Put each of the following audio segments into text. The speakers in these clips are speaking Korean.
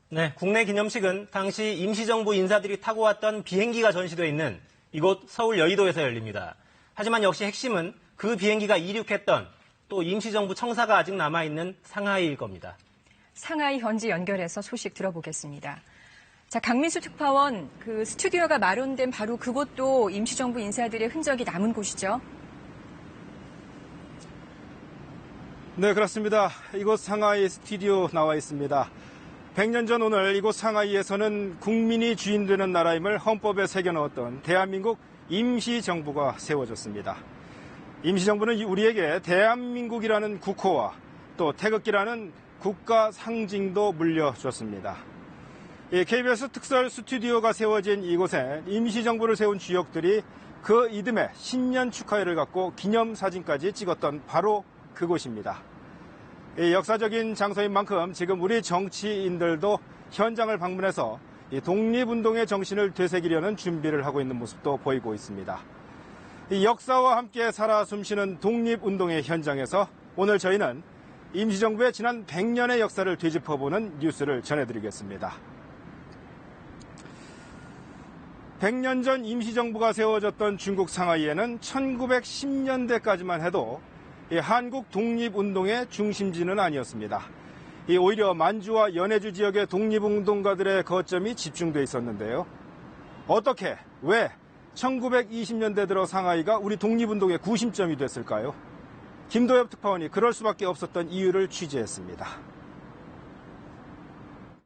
네, 국내 기념식은 당시 임시정부 인사들이 타고 왔던 비행기가 전시되어 있는 이곳 서울 여의도에서 열립니다. 하지만 역시 핵심은 그 비행기가 이륙했던 또 임시정부 청사가 아직 남아있는 상하이일 겁니다. 상하이 현지 연결해서 소식 들어보겠습니다. 자, 강민수 특파원, 그 스튜디오가 마련된 바로 그곳도 임시정부 인사들의 흔적이 남은 곳이죠? 네, 그렇습니다. 이곳 상하이 스튜디오 나와 있습니다. 100년 전 오늘 이곳 상하이에서는 국민이 주인 되는 나라임을 헌법에 새겨넣었던 대한민국 임시정부가 세워졌습니다. 임시정부는 우리에게 대한민국이라는 국호와 또 태극기라는 국가 상징도 물려줬습니다. KBS 특설 스튜디오가 세워진 이곳에 임시정부를 세운 주역들이 그 이듬해 신년 축하회를 갖고 기념사진까지 찍었던 바로 그곳입니다. 역사적인 장소인 만큼 지금 우리 정치인들도 현장을 방문해서 독립운동의 정신을 되새기려는 준비를 하고 있는 모습도 보이고 있습니다. 이 역사와 함께 살아 숨쉬는 독립운동의 현장에서 오늘 저희는 임시정부의 지난 100년의 역사를 되짚어보는 뉴스를 전해드리겠습니다. 100년 전 임시정부가 세워졌던 중국 상하이에는 1910년대까지만 해도 한국 독립운동의 중심지는 아니었습니다. 오히려 만주와 연해주 지역의 독립운동가들의 거점이 집중돼 있었는데요. 어떻게, 왜 1920년대 들어 상하이가 우리 독립운동의 구심점이 됐을까요? 김도엽 특파원이 그럴 수밖에 없었던 이유를 취재했습니다.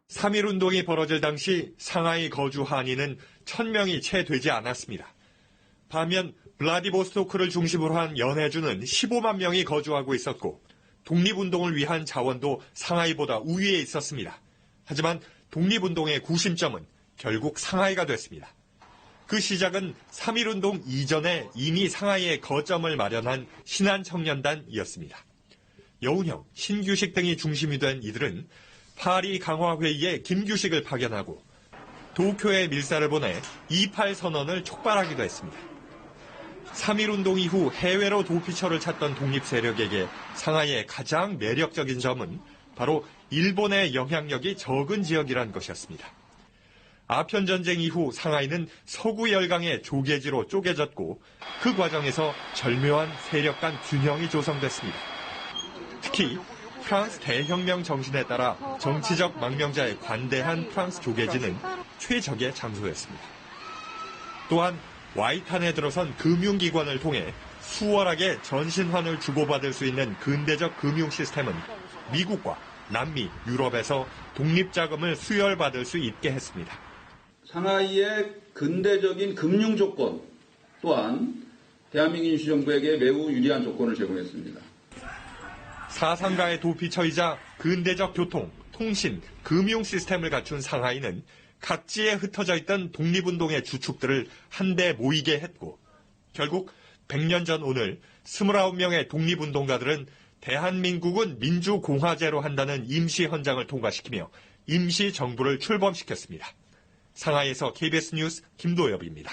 3.1운동이 벌어질 당시 상하이 거주 한인은 1000명이 채 되지 않았습니다. 반면 블라디보스토크를 중심으로 한 연해주는 15만 명이 거주하고 있었고 독립운동을 위한 자원도 상하이보다 우위에 있었습니다. 하지만 독립운동의 구심점은 결국 상하이가 됐습니다. 그 시작은 3.1운동 이전에 이미 상하이에 거점을 마련한 신한청년단이었습니다. 여운형, 신규식 등이 중심이 된 이들은 파리 강화회의에 김규식을 파견하고 도쿄에 밀사를 보내 28 선언을 촉발하기도 했습니다. 3.1운동 이후 해외로 도피처를 찾던 독립 세력에게 상하이의 가장 매력적인 점은 바로 일본의 영향력이 적은 지역이란 것이었습니다. 아편전쟁 이후 상하이는 서구 열강의 조계지로 쪼개졌고 그 과정에서 절묘한 세력 간 균형이 조성됐습니다. 특히 프랑스 대혁명 정신에 따라 정치적 망명자에 관대한 프랑스 조계지는 최적의 장소였습니다. 또한 와이탄에 들어선 금융기관을 통해 수월하게 전신환을 주고받을 수 있는 근대적 금융 시스템은 미국과 남미, 유럽에서 독립자금을 수혈받을 수 있게 했습니다. 상하이의 근대적인 금융 조건 또한 대한민국 임시정부에게 매우 유리한 조건을 제공했습니다. 사상가의 도피처이자 근대적 교통, 통신, 금융 시스템을 갖춘 상하이는 각지에 흩어져 있던 독립운동의 주축들을 한데 모이게 했고 결국 100년 전 오늘 29명의 독립운동가들은 대한민국은 민주공화제로 한다는 임시 헌장을 통과시키며 임시정부를 출범시켰습니다. 상하이에서 KBS 뉴스 김도엽입니다.